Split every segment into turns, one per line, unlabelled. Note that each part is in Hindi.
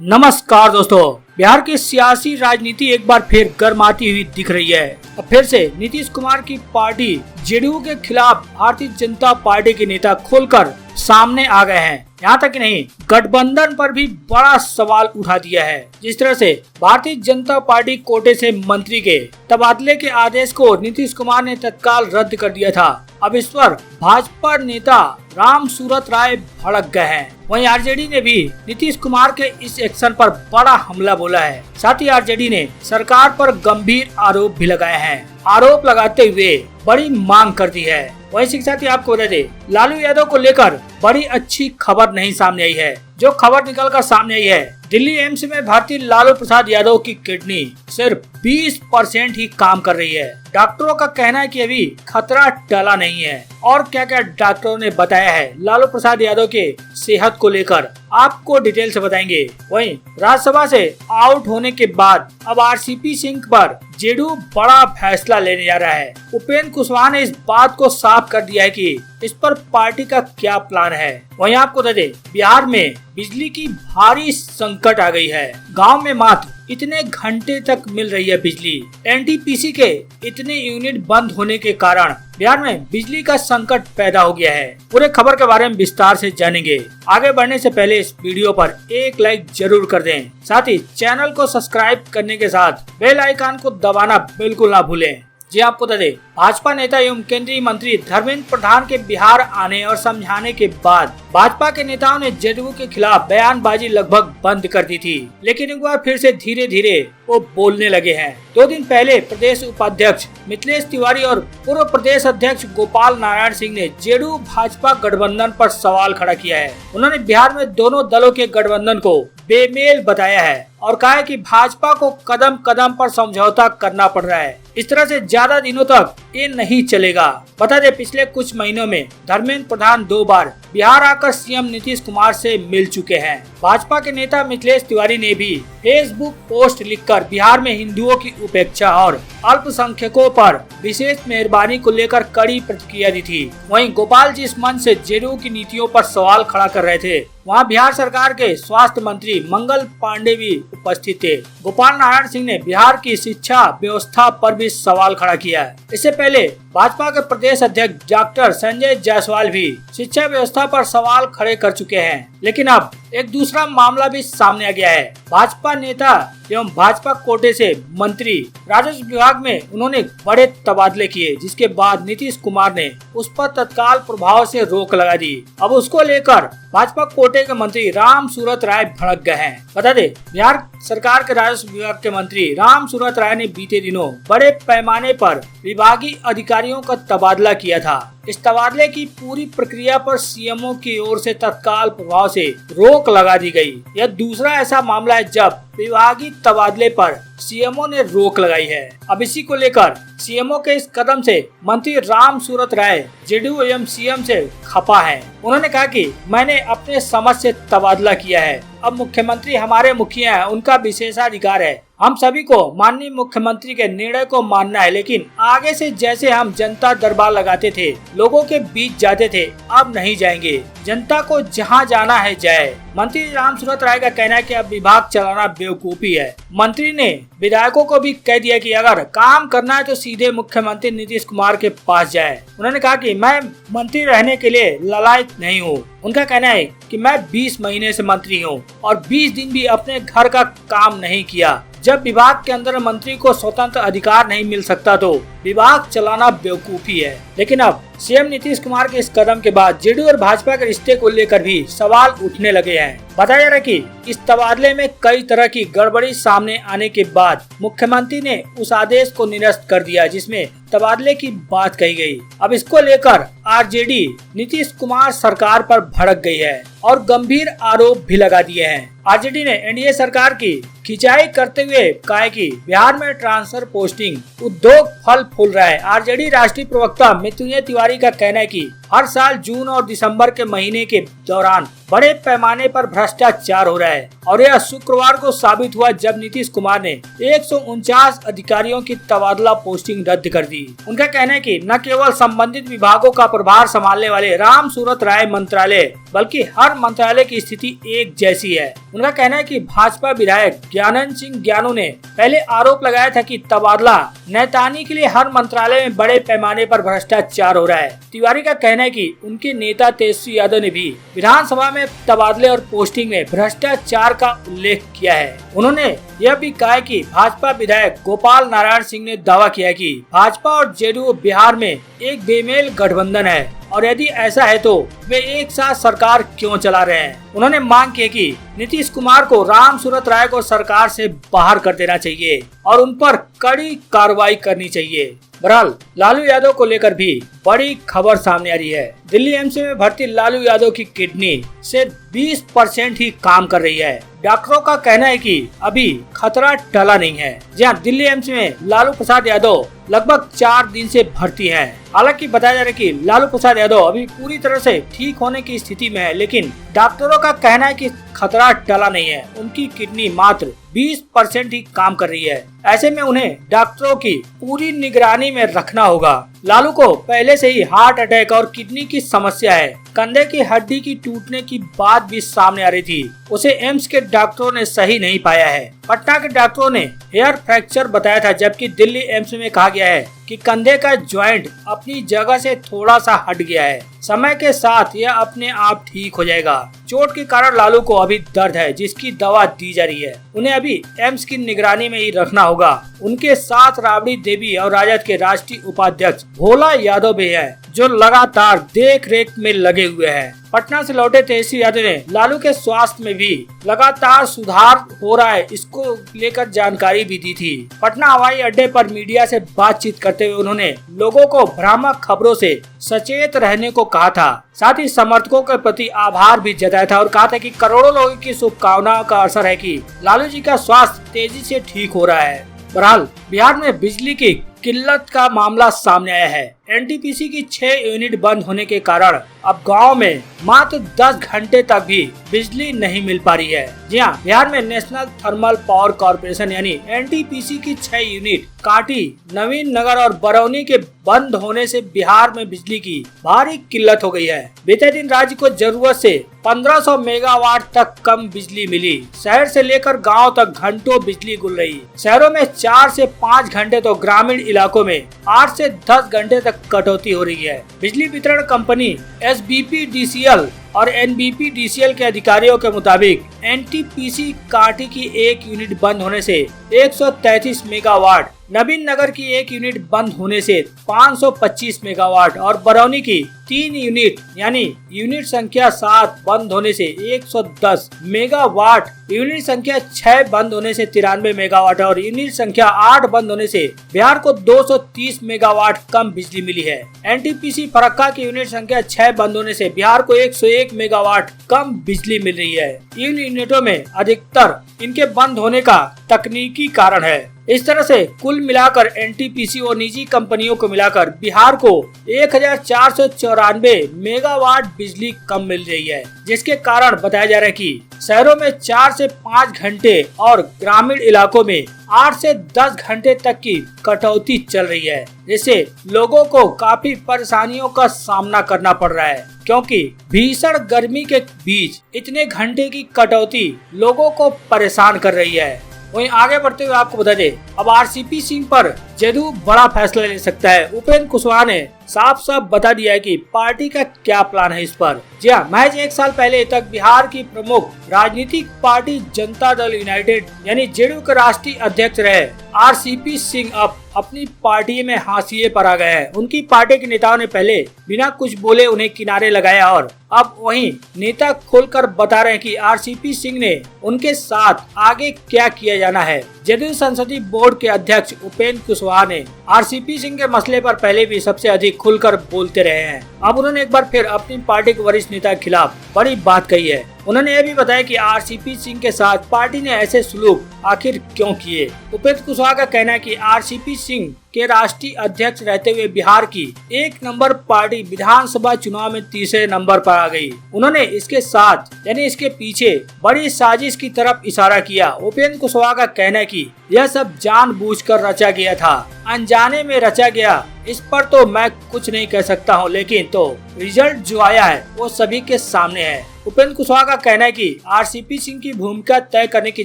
नमस्कार दोस्तों, बिहार की सियासी राजनीति एक बार फिर गर्माती हुई दिख रही है। अब फिर से नीतीश कुमार की पार्टी जेडीयू के खिलाफ भारतीय जनता पार्टी के नेता खुलकर सामने आ गए हैं। यहाँ तक नहीं, गठबंधन पर भी बड़ा सवाल उठा दिया है। जिस तरह से भारतीय जनता पार्टी कोटे से मंत्री के तबादले के आदेश को नीतीश कुमार ने तत्काल रद्द कर दिया था, अब इस पर भाजपा नेता राम सूरत राय भड़क गए हैं। वहीं आरजेडी ने भी नीतीश कुमार के इस एक्शन पर बड़ा हमला बोला है। साथ ही आरजेडी ने सरकार पर गंभीर आरोप भी लगाए हैं। आरोप लगाते हुए बड़ी मांग कर दी है। वहीं इसके साथ ही आपको बता दें, लालू यादव को लेकर बड़ी अच्छी खबर नहीं सामने आई है। जो खबर निकल कर सामने आई है, दिल्ली एम्स में भर्ती लालू प्रसाद यादव की किडनी सिर्फ 20% ही काम कर रही है। डॉक्टरों का कहना है कि अभी खतरा टला नहीं है। और क्या क्या डॉक्टरों ने बताया है लालू प्रसाद यादव के सेहत को लेकर, आपको डिटेल से बताएंगे। वहीं राज्यसभा से आउट होने के बाद अब आरसीपी सिंह पर जेडीयू बड़ा फैसला लेने जा रहा है। उपेंद्र कुशवाहा ने इस बात को साफ कर दिया है कि इस पर पार्टी का क्या प्लान है। वहीं आपको बता दें, बिहार में बिजली की भारी संकट आ गई है। गांव में मात्र इतने घंटे तक मिल रही है बिजली। एनटीपीसी के इतने यूनिट बंद होने के कारण बिहार में बिजली का संकट पैदा हो गया है। पूरे खबर के बारे में विस्तार से जानेंगे। आगे बढ़ने से पहले इस वीडियो पर एक लाइक जरूर कर दें। साथ ही चैनल को सब्सक्राइब करने के साथ बेल आइकन को दबाना बिल्कुल ना भूलें। जी आपको बता दें, भाजपा नेता एवं केंद्रीय मंत्री धर्मेंद्र प्रधान के बिहार आने और समझाने के बाद भाजपा के नेताओं ने जेडीयू के खिलाफ बयानबाजी लगभग बंद कर दी थी, लेकिन एक बार फिर से धीरे धीरे वो बोलने लगे हैं। 2 दिन पहले प्रदेश उपाध्यक्ष मिथिलेश तिवारी और पूर्व प्रदेश अध्यक्ष गोपाल नारायण सिंह ने जेडीयू भाजपा गठबंधन पर सवाल खड़ा किया है। उन्होंने बिहार में दोनों दलों के गठबंधन को बेमेल बताया है और कहा है कि भाजपा को कदम कदम पर समझौता करना पड़ रहा है। इस तरह से ज्यादा दिनों तक ये नहीं चलेगा। बता दें, पिछले कुछ महीनों में धर्मेंद्र प्रधान 2 बार बिहार आकर सीएम नीतीश कुमार से मिल चुके हैं। भाजपा के नेता मिथिलेश तिवारी ने भी फेसबुक पोस्ट लिखकर बिहार में हिंदुओं की उपेक्षा और अल्पसंख्यकों पर विशेष मेहरबानी को लेकर कड़ी प्रतिक्रिया दी थी। वहीं गोपाल जी इस मंच से जेडीयू की नीतियों पर सवाल खड़ा कर रहे थे। वहां बिहार सरकार के स्वास्थ्य मंत्री मंगल पांडे भी उपस्थित थे। गोपाल नारायण सिंह ने बिहार की शिक्षा व्यवस्था पर भी सवाल खड़ा किया है। इससे पहले भाजपा के प्रदेश अध्यक्ष डॉक्टर संजय जायसवाल भी शिक्षा व्यवस्था पर सवाल खड़े कर चुके हैं। लेकिन अब एक दूसरा मामला भी सामने आ गया है। भाजपा नेता एवं भाजपा कोटे से मंत्री राजस्व विभाग में उन्होंने बड़े तबादले किए, जिसके बाद नीतीश कुमार ने उस पर तत्काल प्रभाव से रोक लगा दी। अब उसको लेकर भाजपा कोटे के मंत्री राम सूरत राय भड़क गए हैं। बता दें, बिहार सरकार के राजस्व विभाग के मंत्री राम सूरत राय ने बीते दिनों बड़े पैमाने पर विभागीय अधिकारियों का तबादला किया था। इस तबादले की पूरी प्रक्रिया पर सीएमओ की ओर से तत्काल प्रभाव से रोक लगा दी गई। यह दूसरा ऐसा मामला है जब विभागीय तबादले पर सीएमओ ने रोक लगाई है। अब इसी को लेकर सीएमओ के इस कदम से मंत्री राम सूरत राय जेडीयू एवं सीएम से खफा है। उन्होंने कहा कि मैंने अपने समझ से तबादला किया है। अब मुख्यमंत्री हमारे मुखिया हैं, उनका विशेषाधिकार है। हम सभी को माननीय मुख्यमंत्री के निर्णय को मानना है, लेकिन आगे से जैसे हम जनता दरबार लगाते थे, लोगों के बीच जाते थे, अब नहीं जाएंगे। जनता को जहां जाना है जाए। मंत्री राम सूरत राय का कहना है कि अब विभाग चलाना बेवकूफी है। मंत्री ने विधायकों को भी कह दिया कि अगर काम करना है तो सीधे मुख्यमंत्री नीतीश कुमार के पास जाए। उन्होंने कहा कि मैं मंत्री रहने के लिए लालायित नहीं हूँ। उनका कहना है कि मैं 20 महीने से मंत्री हूँ और 20 दिन भी अपने घर का काम नहीं किया। जब विभाग के अंदर मंत्री को स्वतंत्र अधिकार नहीं मिल सकता तो विभाग चलाना बेवकूफी है। लेकिन अब सीएम नीतीश कुमार के इस कदम के बाद जेडीयू और भाजपा के रिश्ते को लेकर भी सवाल उठने लगे हैं। बताया जा रहा है कि इस तबादले में कई तरह की गड़बड़ी सामने आने के बाद मुख्यमंत्री ने उस आदेश को निरस्त कर दिया जिसमें तबादले की बात कही गई। अब इसको लेकर आरजेडी नीतीश कुमार सरकार पर भड़क गई है और गंभीर आरोप भी लगा दिए हैं। आरजेडी ने एनडीए सरकार की खिंचाई करते हुए कहा कि बिहार में ट्रांसफर पोस्टिंग उद्योग फल फूल रहा है। आरजेडी राष्ट्रीय प्रवक्ता मिथिलेश तिवारी का कहना है कि हर साल जून और दिसंबर के महीने के दौरान बड़े पैमाने पर भ्रष्टाचार हो रहा है और यह शुक्रवार को साबित हुआ जब नीतीश कुमार ने 149 अधिकारियों की तबादला पोस्टिंग रद्द कर दी। उनका कहना है कि न केवल संबंधित विभागों का प्रभार संभालने वाले राम सूरत राय मंत्रालय बल्कि हर मंत्रालय की स्थिति एक जैसी है। उनका कहना है कि भाजपा विधायक ज्ञानंद सिंह ज्ञानू ने पहले आरोप लगाया था कि तबादला नैतानी के लिए हर मंत्रालय में बड़े पैमाने पर भ्रष्टाचार हो रहा है। तिवारी का कहना है कि उनके नेता तेजस्वी यादव ने भी विधानसभा में तबादले और पोस्टिंग में भ्रष्टाचार का उल्लेख किया है। उन्होंने यह भी कहा कि भाजपा विधायक गोपाल नारायण सिंह ने दावा किया कि भाजपा और जेडीयू बिहार में एक बेमेल गठबंधन है और यदि ऐसा है तो वे एक साथ सरकार क्यों चला रहे हैं। उन्होंने मांग की कि नीतीश कुमार को राम सूरत राय को सरकार से बाहर कर देना चाहिए और उन पर कड़ी कार्रवाई करनी चाहिए। बहरहाल लालू यादव को लेकर भी बड़ी खबर सामने आ रही है। दिल्ली एम्स में भर्ती लालू यादव की किडनी सिर्फ 20% ही काम कर रही है। डॉक्टरों का कहना है कि अभी खतरा टला नहीं है। जहां दिल्ली एम्स में लालू प्रसाद यादव लगभग 4 दिन से भर्ती हैं। हालांकि बताया जा रहा है कि लालू प्रसाद यादव अभी पूरी तरह से ठीक होने की स्थिति में है, लेकिन डॉक्टरों का कहना है कि खतरा टला नहीं है। उनकी किडनी मात्र 20% ही काम कर रही है। ऐसे में उन्हें डॉक्टरों की पूरी निगरानी में रखना होगा। लालू को पहले से ही हार्ट अटैक और किडनी की समस्या है। कंधे की हड्डी की टूटने की बात भी सामने आ रही थी। उसे एम्स के डॉक्टरों ने सही नहीं पाया है। पटना के डॉक्टरों ने हेयर फ्रैक्चर बताया था, जबकि दिल्ली एम्स में कहा गया है कि कंधे का जॉइंट अपनी जगह से थोड़ा सा हट गया है। समय के साथ यह अपने आप ठीक हो जाएगा। चोट के कारण लालू को अभी दर्द है, जिसकी दवा दी जा रही है। उन्हें अभी एम्स की निगरानी में ही रखना होगा। उनके साथ राबड़ी देवी और राजद के राष्ट्रीय उपाध्यक्ष भोला यादव भी है, जो लगातार देख रेख में लगे हुए हैं। पटना से लौटे तेजस्वी यादव ने लालू के स्वास्थ्य में भी लगातार सुधार हो रहा है, इसको लेकर जानकारी भी दी थी। पटना हवाई अड्डे पर मीडिया से बातचीत करते हुए उन्होंने लोगों को भ्रामक खबरों से सचेत रहने को कहा था। साथ ही समर्थकों के प्रति आभार भी जताया था और कहा था कि करोड़ों लोगों की शुभकामनाओं का असर है कि लालू जी का स्वास्थ्य तेजी से ठीक हो रहा है। बहरहाल बिहार में बिजली की किल्लत का मामला सामने आया है। एनटीपीसी की 6 यूनिट बंद होने के कारण अब गांव में मात्र 10 घंटे तक भी बिजली नहीं मिल पा रही है। जी हाँ, बिहार में नेशनल थर्मल पावर कॉर्पोरेशन यानी एनटीपीसी की 6 यूनिट कांटी, नवीन नगर और बरौनी के बंद होने से बिहार में बिजली की भारी किल्लत हो गई है। बीते दिन राज्य को जरूरत से 1500 मेगावाट तक कम बिजली मिली। शहर से लेकर गांव तक घंटों बिजली गुल रही। शहरों में 4 से 5 घंटे तो ग्रामीण इलाकों में 8 से 10 घंटे तक कटौती हो रही है। बिजली वितरण कंपनी SBPDCL और NBPDCL के अधिकारियों के मुताबिक एनटीपीसी कांटी की 1 यूनिट बंद होने से 133 मेगावाट, नवीन नगर की 1 यूनिट बंद होने से 525 मेगावाट और बरौनी की 3 यूनिट यानी यूनिट संख्या 7 बंद होने से 110 मेगावाट, यूनिट संख्या 6 बंद होने से 93 मेगावाट और यूनिट संख्या 8 बंद होने से बिहार को 230 मेगावाट कम बिजली मिली है। एनटीपीसी फरक्का की यूनिट संख्या 6 बंद होने से बिहार को 101 मेगावाट कम बिजली मिल रही है। इन यूनिटों में अधिकतर इनके बंद होने का तकनीकी कारण है। इस तरह से कुल मिलाकर एनटीपीसी और निजी कंपनियों को मिलाकर बिहार को 1494 मेगावाट बिजली कम मिल रही है, जिसके कारण बताया जा रहा है कि शहरों में 4 से 5 घंटे और ग्रामीण इलाकों में 8 से 10 घंटे तक की कटौती चल रही है, जिससे लोगों को काफी परेशानियों का सामना करना पड़ रहा है, क्योंकि भीषण गर्मी के बीच इतने घंटे की कटौती लोगों को परेशान कर रही है। वहीं आगे बढ़ते हुए आपको बता दें, अब आरसीपी सिंह पर जेडीयू बड़ा फैसला ले सकता है। उपेंद्र कुशवाहा ने साफ साफ बता दिया है कि पार्टी का क्या प्लान है इस पर। जी हाँ, महज 1 साल पहले तक बिहार की प्रमुख राजनीतिक पार्टी जनता दल यूनाइटेड यानी जेडीयू के राष्ट्रीय अध्यक्ष रहे आरसीपी सिंह अब अपनी पार्टी में हाशिए पर आ गए हैं। उनकी पार्टी के नेताओं ने पहले बिना कुछ बोले उन्हें किनारे लगाया और अब वही नेता खोलकर बता रहे हैं कि आरसीपी सिंह ने उनके साथ आगे क्या किया जाना है। जेडीयू संसदीय बोर्ड के अध्यक्ष उपेंद्र कुशवाहा ने आरसीपी सिंह के मसले पर पहले भी सबसे अधिक खुलकर बोलते रहे हैं। अब उन्होंने एक बार फिर अपनी पार्टी के वरिष्ठ नेता के खिलाफ बड़ी बात कही है। उन्होंने यह भी बताया कि आरसीपी सिंह के साथ पार्टी ने ऐसे सलूक आखिर क्यों किए। उपेंद्र कुशवाहा का कहना है कि आरसीपी सिंह के राष्ट्रीय अध्यक्ष रहते हुए बिहार की 1 नंबर पार्टी विधानसभा चुनाव में तीसरे नंबर पर आ गई। उन्होंने इसके साथ यानी इसके पीछे बड़ी साजिश की तरफ इशारा किया। उपेंद्र कुशवाहा का कहना है कि यह सब जानबूझकर रचा गया था, अनजाने में रचा गया, इस पर तो मैं कुछ नहीं कह सकता हूं, लेकिन तो रिजल्ट जो आया है वो सभी के सामने है। उपेंद्र कुशवाहा का कहना है कि आरसीपी सिंह की भूमिका तय करने की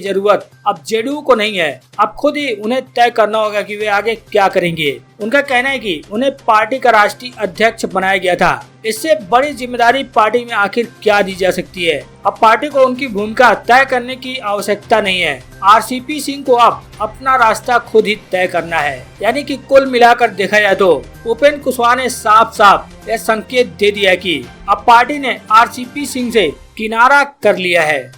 जरूरत अब जेडीयू को नहीं है, अब खुद ही उन्हें तय करना होगा कि वे आगे क्या करेंगे। उनका कहना है कि उन्हें पार्टी का राष्ट्रीय अध्यक्ष बनाया गया था, इससे बड़ी जिम्मेदारी पार्टी में आखिर क्या दी जा सकती है। अब पार्टी को उनकी भूमिका तय करने की आवश्यकता नहीं है, आरसीपी सिंह को अब अपना रास्ता खुद ही तय करना है। यानी कि कुल मिलाकर देखा जाए तो उपेंद्र कुशवाहा ने साफ साफ यह संकेत दे दिया कि अब पार्टी ने आरसीपी सिंह से किनारा कर लिया है।